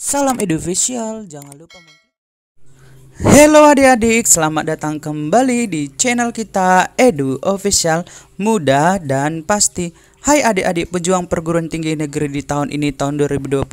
Salam edufisial, jangan lupa Halo adik-adik, selamat datang kembali di channel kita Edu Official, mudah dan pasti. Hai adik-adik pejuang perguruan tinggi negeri di tahun ini, tahun 2020.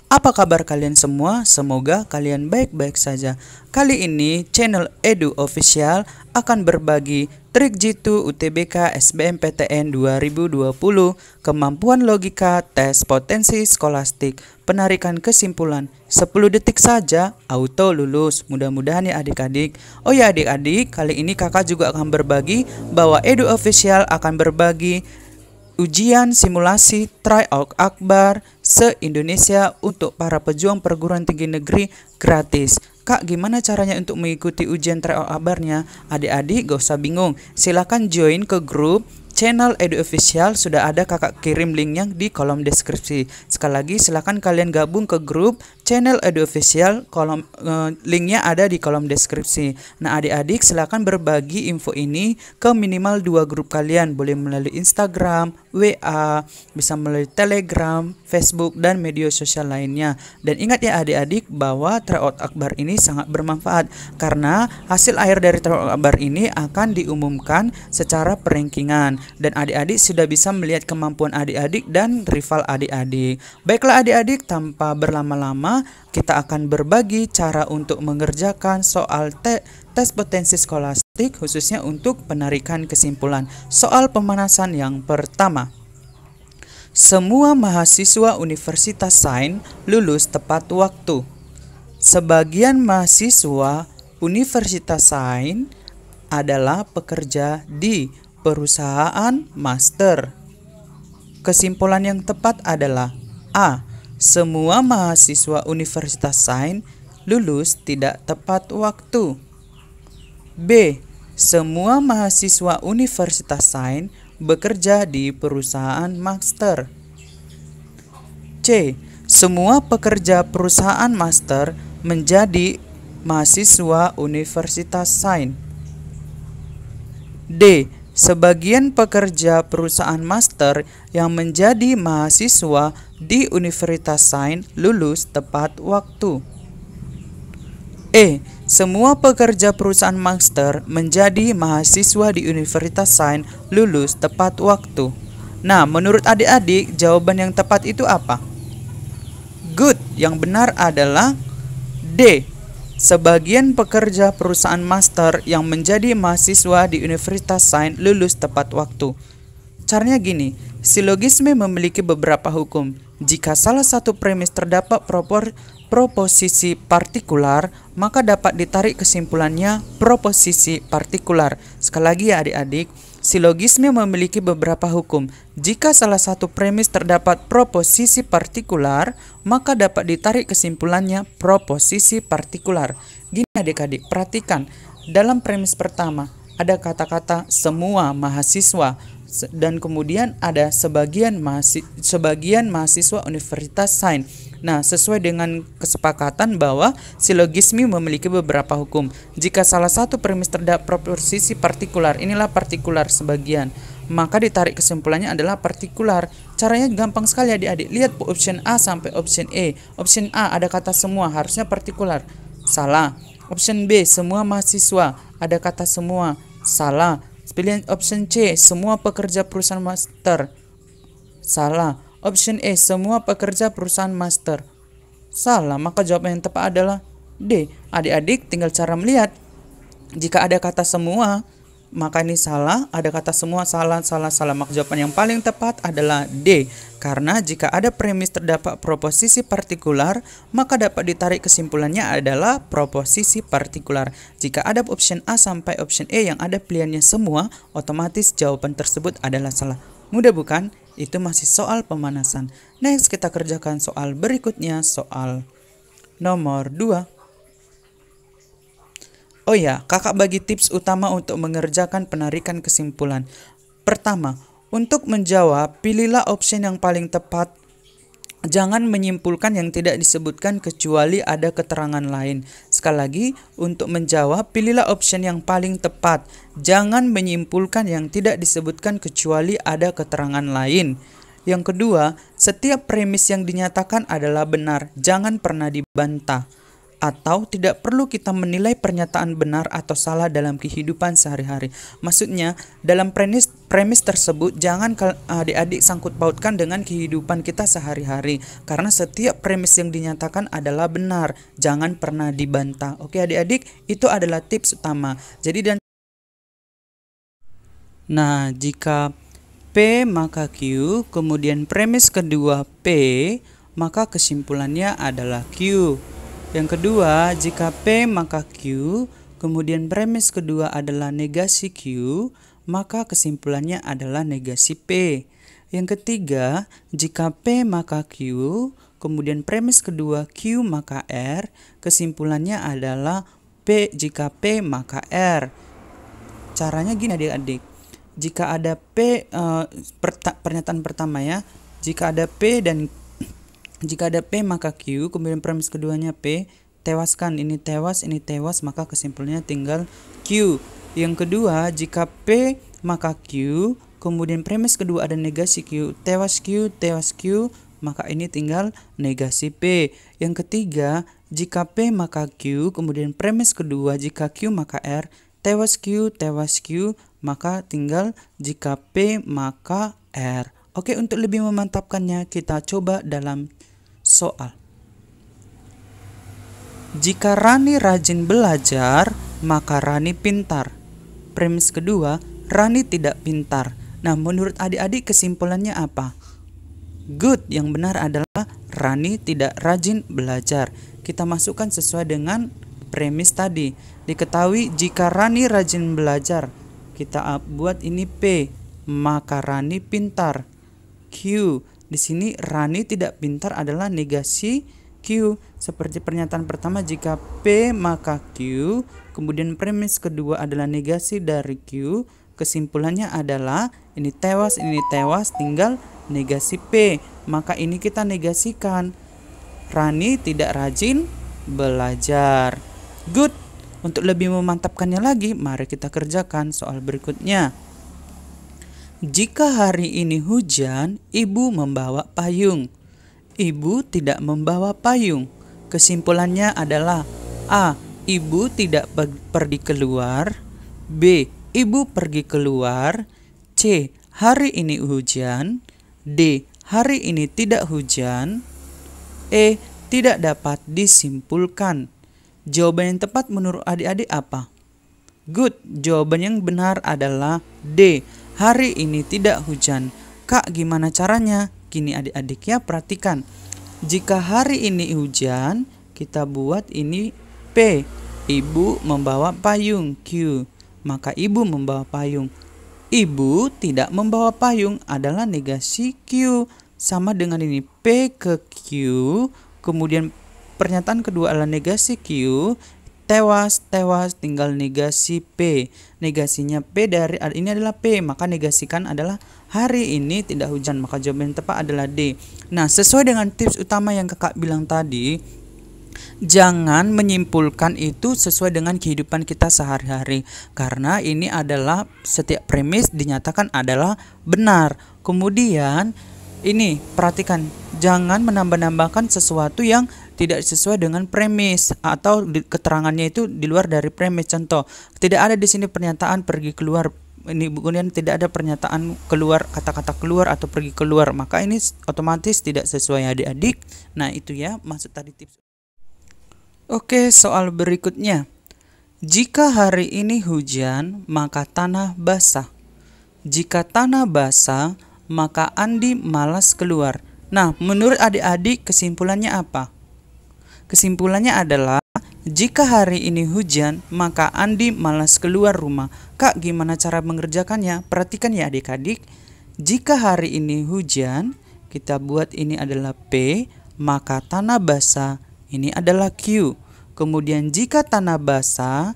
Apa kabar kalian semua? Semoga kalian baik-baik saja. Kali ini channel Edu Official akan berbagi trik jitu UTBK SBMPTN 2020, kemampuan logika, tes potensi skolastik, penarikan kesimpulan. 10 detik saja auto lulus. Mudah-mudahan ya adik-adik. Oh ya adik-adik, kali ini kakak juga akan berbagi bahwa Edu Official akan berbagi ujian simulasi tryout akbar se-Indonesia untuk para pejuang perguruan tinggi negeri gratis. Kak, gimana caranya untuk mengikuti ujian tryout akbarnya? Adik-adik gak usah bingung, silahkan join ke grup channel Edu Official. Sudah ada kakak kirim linknya di kolom deskripsi. Sekali lagi silahkan kalian gabung ke grup channel Edu Official, linknya ada di kolom deskripsi. Nah adik-adik silahkan berbagi info ini ke minimal 2 grup kalian. Boleh melalui Instagram, WA, bisa melalui Telegram, Facebook, dan media sosial lainnya. Dan ingat ya adik-adik bahwa tryout akbar ini sangat bermanfaat, karena hasil akhir dari tryout akbar ini akan diumumkan secara perankingan, dan adik-adik sudah bisa melihat kemampuan adik-adik dan rival adik-adik. Baiklah adik-adik, tanpa berlama-lama kita akan berbagi cara untuk mengerjakan soal tes potensi skolastik, khususnya untuk penarikan kesimpulan. Soal pemanasan yang pertama. Semua mahasiswa Universitas Sains lulus tepat waktu. Sebagian mahasiswa Universitas Sains adalah pekerja di perusahaan master. Kesimpulan yang tepat adalah A. Semua mahasiswa Universitas Sains lulus tidak tepat waktu. B. Semua mahasiswa Universitas Sains bekerja di perusahaan master. C. Semua pekerja perusahaan master menjadi mahasiswa Universitas Sains. D. Sebagian pekerja perusahaan master yang menjadi mahasiswa di Universitas Sains lulus tepat waktu. E. Semua pekerja perusahaan master menjadi mahasiswa di Universitas Sains lulus tepat waktu. Nah, menurut adik-adik, jawaban yang tepat itu apa? Good, yang benar adalah D. Sebagian pekerja perusahaan master yang menjadi mahasiswa di Universitas Sains lulus tepat waktu. Caranya gini, silogisme memiliki beberapa hukum. Jika salah satu premis terdapat proposisi partikular, maka dapat ditarik kesimpulannya proposisi partikular. Sekali lagi ya adik-adik, silogisme memiliki beberapa hukum. Jika salah satu premis terdapat proposisi partikular, maka dapat ditarik kesimpulannya proposisi partikular. Gini adik-adik, perhatikan. Dalam premis pertama, ada kata-kata semua mahasiswa, dan kemudian ada sebagian mahasiswa Universitas Sains. Nah, sesuai dengan kesepakatan bahwa silogisme memiliki beberapa hukum. Jika salah satu premis terdapat proposisi partikular, inilah partikular sebagian, maka ditarik kesimpulannya adalah partikular. Caranya gampang sekali adik-adik. Lihat option A sampai option E. Option A ada kata semua, harusnya partikular. Salah. Option B, semua mahasiswa, ada kata semua. Salah. Pilihan option C, semua pekerja perusahaan master. Salah. Option E, semua pekerja perusahaan master. Salah, maka jawaban yang tepat adalah D. Adik-adik tinggal cara melihat. Jika ada kata semua, maka ini salah. Ada kata semua, salah. Maka jawaban yang paling tepat adalah D. Karena jika ada premis terdapat proposisi partikular, maka dapat ditarik kesimpulannya adalah proposisi partikular. Jika ada option A sampai option E yang ada pilihannya semua, otomatis jawaban tersebut adalah salah. Mudah bukan? Itu masih soal pemanasan. Next, kita kerjakan soal berikutnya, soal nomor 2. Oh ya, kakak bagi tips utama untuk mengerjakan penarikan kesimpulan. Pertama, untuk menjawab, pilihlah opsi yang paling tepat. Jangan menyimpulkan yang tidak disebutkan kecuali ada keterangan lain. Sekali lagi, untuk menjawab, pilihlah opsi yang paling tepat. Jangan menyimpulkan yang tidak disebutkan kecuali ada keterangan lain. Yang kedua, setiap premis yang dinyatakan adalah benar, jangan pernah dibantah. Atau tidak perlu kita menilai pernyataan benar atau salah dalam kehidupan sehari-hari. Maksudnya, dalam premis tersebut jangan adik-adik sangkut pautkan dengan kehidupan kita sehari-hari. Karena setiap premis yang dinyatakan adalah benar, jangan pernah dibantah. Oke adik-adik, itu adalah tips utama. Nah, jika P maka Q, kemudian premis kedua P, maka kesimpulannya adalah Q. Yang kedua, jika P maka Q, kemudian premis kedua adalah negasi Q, maka kesimpulannya adalah negasi P. Yang ketiga, jika P maka Q, kemudian premis kedua Q maka R, kesimpulannya adalah P jika P maka R. Caranya gini adik-adik. Jika ada P, pernyataan pertama ya, jika ada P maka Q, kemudian premis keduanya P, tewaskan, ini tewas, maka kesimpulannya tinggal Q. Yang kedua, jika P maka Q, kemudian premis kedua ada negasi Q, tewas Q, maka ini tinggal negasi P. Yang ketiga, jika P maka Q, kemudian premis kedua jika Q maka R, tewas Q, maka tinggal jika P maka R. Oke, untuk lebih memantapkannya kita coba dalam soal. Jika Rani rajin belajar, maka Rani pintar. Premis kedua, Rani tidak pintar. Nah, menurut adik-adik kesimpulannya apa? Good, yang benar adalah Rani tidak rajin belajar. Kita masukkan sesuai dengan premis tadi. Diketahui jika Rani rajin belajar, kita buat ini P, maka Rani pintar. Q, di sini Rani tidak pintar adalah negasi Q. Seperti pernyataan pertama, jika P maka Q, kemudian premis kedua adalah negasi dari Q, kesimpulannya adalah ini tewas, tinggal negasi P. Maka ini kita negasikan. Rani tidak rajin belajar. Good. Untuk lebih memantapkannya lagi, mari kita kerjakan soal berikutnya. Jika hari ini hujan, ibu membawa payung. Ibu tidak membawa payung. Kesimpulannya adalah A. Ibu tidak pergi keluar. B. Ibu pergi keluar. C. Hari ini hujan. D. Hari ini tidak hujan. E. Tidak dapat disimpulkan. Jawaban yang tepat menurut adik-adik apa? Good. Jawaban yang benar adalah D. Hari ini tidak hujan. Kak, gimana caranya? Gini adik-adik ya, perhatikan. Jika hari ini hujan, kita buat ini P. Ibu membawa payung. Q. Maka ibu membawa payung. Ibu tidak membawa payung adalah negasi Q. Sama dengan ini P ke Q. Kemudian pernyataan kedua adalah negasi Q. Tewas, tinggal negasi P. Negasinya P dari ini adalah P, maka negasikan adalah hari ini tidak hujan, maka jawaban yang tepat adalah D. Nah, sesuai dengan tips utama yang kakak bilang tadi, jangan menyimpulkan itu sesuai dengan kehidupan kita sehari-hari, karena ini adalah setiap premis dinyatakan adalah benar. Kemudian ini perhatikan, jangan menambah-nambahkan sesuatu yang tidak sesuai dengan premis atau keterangannya itu di luar dari premis. Contoh, tidak ada di sini pernyataan pergi keluar. Ini kemudian tidak ada pernyataan keluar, kata-kata keluar atau pergi keluar, maka ini otomatis tidak sesuai adik-adik. Nah, itu ya maksud tadi tips. Oke, soal berikutnya. Jika hari ini hujan, maka tanah basah. Jika tanah basah, maka Andi malas keluar. Nah, menurut adik-adik kesimpulannya apa? Kesimpulannya adalah jika hari ini hujan, maka Andi malas keluar rumah. Kak, gimana cara mengerjakannya? Perhatikan ya adik-adik. Jika hari ini hujan, kita buat ini adalah P, maka tanah basah ini adalah Q. Kemudian jika tanah basah,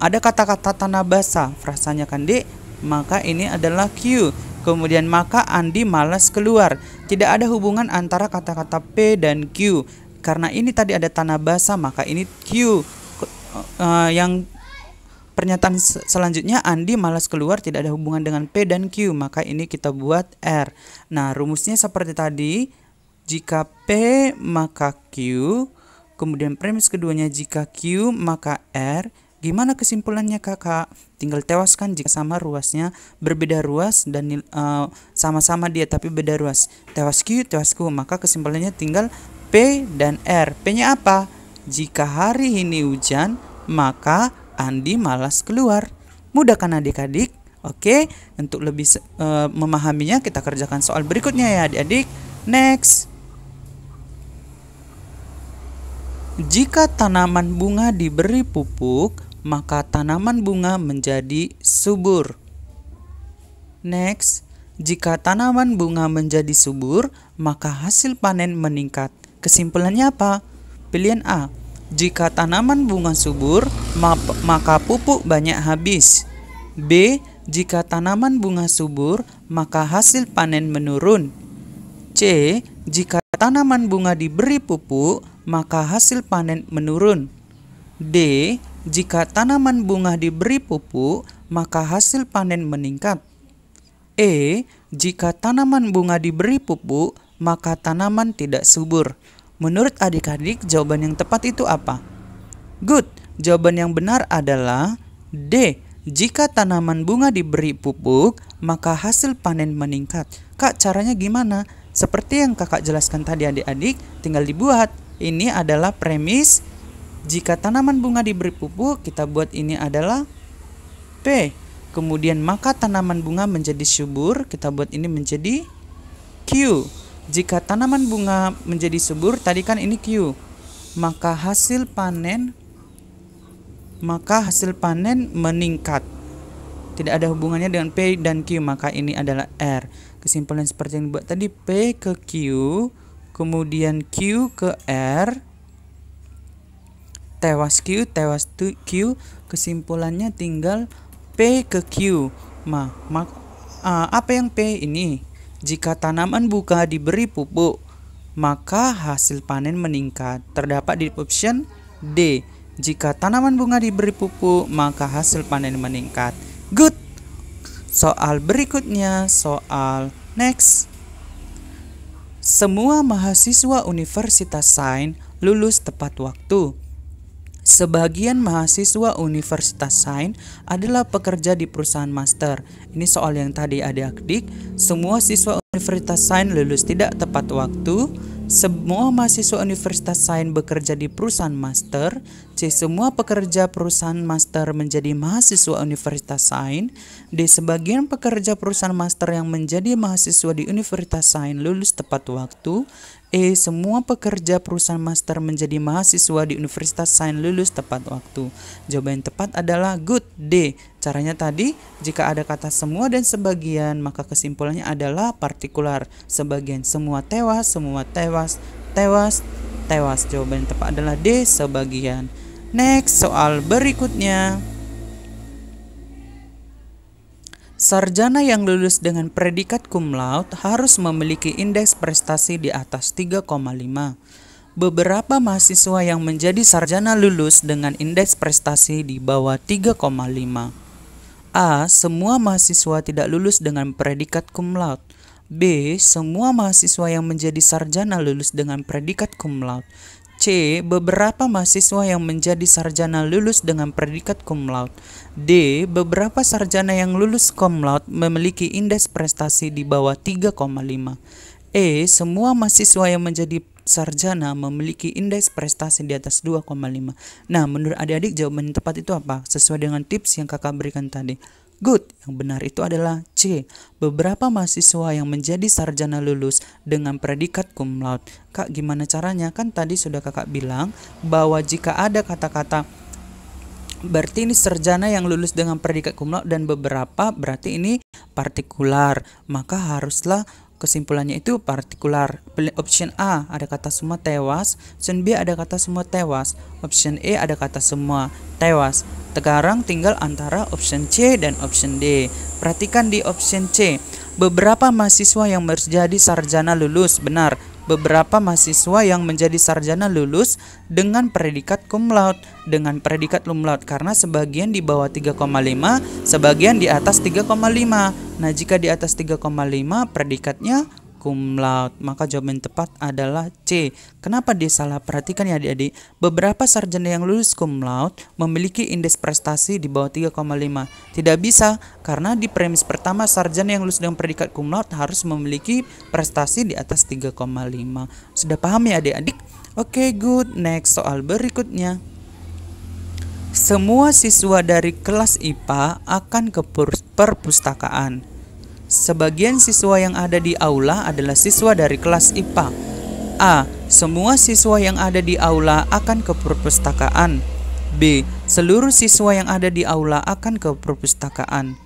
ada kata-kata tanah basah, frasanya kan Dek, maka ini adalah Q. Kemudian maka Andi malas keluar. Tidak ada hubungan antara kata-kata P dan Q. Karena ini tadi ada tanah basah, maka ini Q. Yang pernyataan selanjutnya, Andi malas keluar tidak ada hubungan dengan P dan Q, maka ini kita buat R. Nah, rumusnya seperti tadi, jika P maka Q, kemudian premis keduanya jika Q maka R. Gimana kesimpulannya kakak? Tinggal tewaskan jika sama ruasnya, berbeda ruas dan sama-sama dia tapi beda ruas. Tewas Q, tewas Q, maka kesimpulannya tinggal P dan R. P-nya apa? Jika hari ini hujan, maka Andi malas keluar. Mudah kan adik-adik? Oke, untuk lebih memahaminya kita kerjakan soal berikutnya ya adik-adik. Next. Jika tanaman bunga diberi pupuk, maka tanaman bunga menjadi subur. Next, jika tanaman bunga menjadi subur, maka hasil panen meningkat. Kesimpulannya apa? Pilihan A. Jika tanaman bunga subur, maka pupuk banyak habis. B. Jika tanaman bunga subur, maka hasil panen menurun. C. Jika tanaman bunga diberi pupuk, maka hasil panen menurun. D. Jika tanaman bunga diberi pupuk, maka hasil panen meningkat. E. Jika tanaman bunga diberi pupuk, maka tanaman tidak subur. Menurut adik-adik, jawaban yang tepat itu apa? Good. Jawaban yang benar adalah D. Jika tanaman bunga diberi pupuk, maka hasil panen meningkat. Kak, caranya gimana? Seperti yang kakak jelaskan tadi adik-adik, tinggal dibuat. Ini adalah premis. Jika tanaman bunga diberi pupuk, kita buat ini adalah P. Kemudian maka tanaman bunga menjadi subur, kita buat ini menjadi Q. Jika tanaman bunga menjadi subur, tadi kan ini Q. Maka hasil panen meningkat. Tidak ada hubungannya dengan P dan Q, maka ini adalah R. Kesimpulan seperti yang dibuat tadi, P ke Q, kemudian Q ke R. Tewas Q, tewas Q, kesimpulannya tinggal P ke Q. Apa yang P ini? Jika tanaman bunga diberi pupuk, maka hasil panen meningkat. Terdapat di option D. Jika tanaman bunga diberi pupuk, maka hasil panen meningkat. Good. Soal berikutnya, soal next. Semua mahasiswa Universitas Sains lulus tepat waktu. Sebagian mahasiswa Universitas Sains adalah pekerja di perusahaan master. Ini soal yang tadi adik-adik. Semua siswa Universitas Sains lulus tidak tepat waktu. Semua mahasiswa Universitas Sains bekerja di perusahaan master. C. Semua pekerja perusahaan master menjadi mahasiswa Universitas Sains. D. Sebagian pekerja perusahaan master yang menjadi mahasiswa di Universitas Sains lulus tepat waktu. E. Semua pekerja perusahaan master menjadi mahasiswa di Universitas Sains lulus tepat waktu. Jawaban yang tepat adalah good, D. Caranya tadi, jika ada kata semua dan sebagian, maka kesimpulannya adalah partikular. Sebagian, semua tewas, semua tewas, tewas, tewas. Jawaban yang tepat adalah D, sebagian. Next, soal berikutnya. Sarjana yang lulus dengan predikat cum laude harus memiliki indeks prestasi di atas 3,5. Beberapa mahasiswa yang menjadi sarjana lulus dengan indeks prestasi di bawah 3,5. A. Semua mahasiswa tidak lulus dengan predikat cum laude. B. Semua mahasiswa yang menjadi sarjana lulus dengan predikat cum laude. C. Beberapa mahasiswa yang menjadi sarjana lulus dengan predikat cum laude. D. Beberapa sarjana yang lulus cum laude memiliki indeks prestasi di bawah 3,5. E. Semua mahasiswa yang menjadi sarjana memiliki indeks prestasi di atas 2,5. Nah, menurut adik-adik jawaban yang tepat itu apa? Sesuai dengan tips yang kakak berikan tadi. Good, yang benar itu adalah C. Beberapa mahasiswa yang menjadi sarjana lulus dengan predikat cum laude. Kak, gimana caranya? Kan tadi sudah kakak bilang bahwa jika ada kata-kata berarti ini sarjana yang lulus dengan predikat cum laude dan beberapa berarti ini partikular. Maka haruslah kesimpulannya itu partikular. Option A ada kata semua tewas, option B ada kata semua tewas, option E ada kata semua tewas. Sekarang tinggal antara option C dan option D. Perhatikan di option C. Beberapa mahasiswa yang menjadi sarjana lulus, benar. beberapa mahasiswa yang menjadi sarjana lulus dengan predikat cum laude, karena sebagian di bawah 3,5, sebagian di atas 3,5. Nah, jika di atas 3,5 predikatnya cum laude, maka jawaban tepat adalah C. Kenapa dia salah? Perhatikan ya adik-adik, beberapa sarjana yang lulus cum laude memiliki indeks prestasi di bawah 3,5. Tidak bisa, karena di premis pertama sarjana yang lulus dengan predikat cum laude harus memiliki prestasi di atas 3,5. Sudah paham ya adik-adik? Oke, good. Next, soal berikutnya. Semua siswa dari kelas IPA akan ke perpustakaan. Sebagian siswa yang ada di aula adalah siswa dari kelas IPA. A. Semua siswa yang ada di aula akan ke perpustakaan. B. Seluruh siswa yang ada di aula akan ke perpustakaan.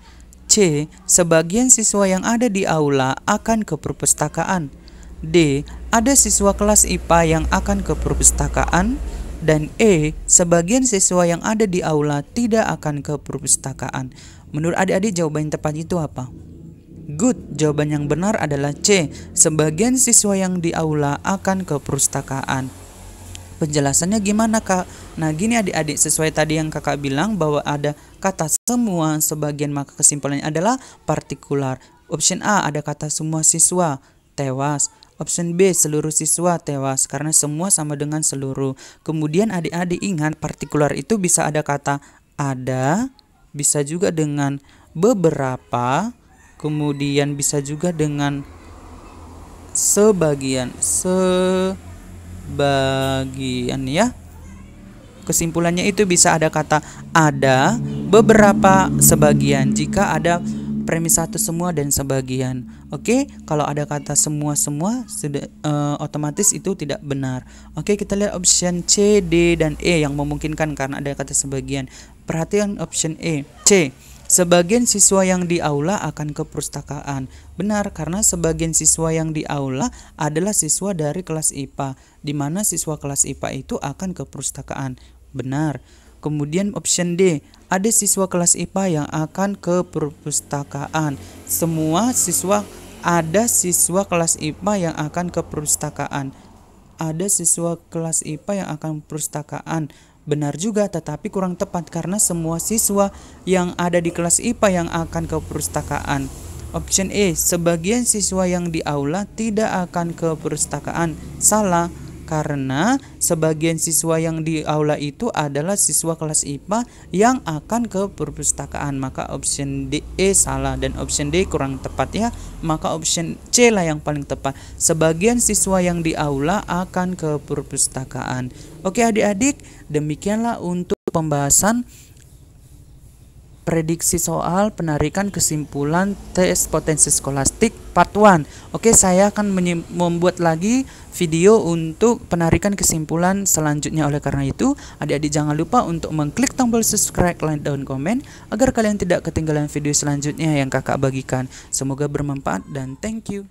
C. Sebagian siswa yang ada di aula akan ke perpustakaan. D. Ada siswa kelas IPA yang akan ke perpustakaan. Dan E. Sebagian siswa yang ada di aula tidak akan ke perpustakaan. Menurut adik-adik jawaban yang tepat itu apa? Good, jawaban yang benar adalah C. Sebagian siswa yang di aula akan ke perpustakaan. Penjelasannya gimana, Kak? Nah, gini adik-adik, sesuai tadi yang Kakak bilang bahwa ada kata semua, sebagian, maka kesimpulannya adalah partikular. Option A ada kata semua siswa, tewas. Option B seluruh siswa, tewas, karena semua sama dengan seluruh. Kemudian adik-adik ingat, partikular itu bisa ada kata ada, bisa juga dengan beberapa, kemudian bisa juga dengan sebagian ya. Kesimpulannya itu bisa ada kata ada, beberapa, sebagian jika ada premis 1 semua dan sebagian. Oke, kalau ada kata semua sudah otomatis itu tidak benar. Oke, kita lihat option C, D, dan E yang memungkinkan karena ada kata sebagian. Perhatikan option E, C. Sebagian siswa yang di aula akan ke perpustakaan. Benar, karena sebagian siswa yang di aula adalah siswa dari kelas IPA, di mana siswa kelas IPA itu akan ke perpustakaan. Benar. Kemudian option D, ada siswa kelas IPA yang akan ke perpustakaan. Ada siswa kelas IPA yang akan ke perpustakaan. Ada siswa kelas IPA yang akan ke perpustakaan. Benar juga, tetapi kurang tepat karena semua siswa yang ada di kelas IPA yang akan ke perpustakaan. Option E, sebagian siswa yang di aula tidak akan ke perpustakaan. Salah, karena sebagian siswa yang di aula itu adalah siswa kelas IPA yang akan ke perpustakaan. Maka option D, salah, dan option D kurang tepat ya. Maka option C lah yang paling tepat. Sebagian siswa yang di aula akan ke perpustakaan. Oke adik-adik, demikianlah untuk pembahasan prediksi soal penarikan kesimpulan tes potensi skolastik part 1. Oke, saya akan membuat lagi video untuk penarikan kesimpulan selanjutnya. Oleh karena itu, adik-adik jangan lupa untuk mengklik tombol subscribe, like, dan komen agar kalian tidak ketinggalan video selanjutnya yang kakak bagikan. Semoga bermanfaat dan thank you.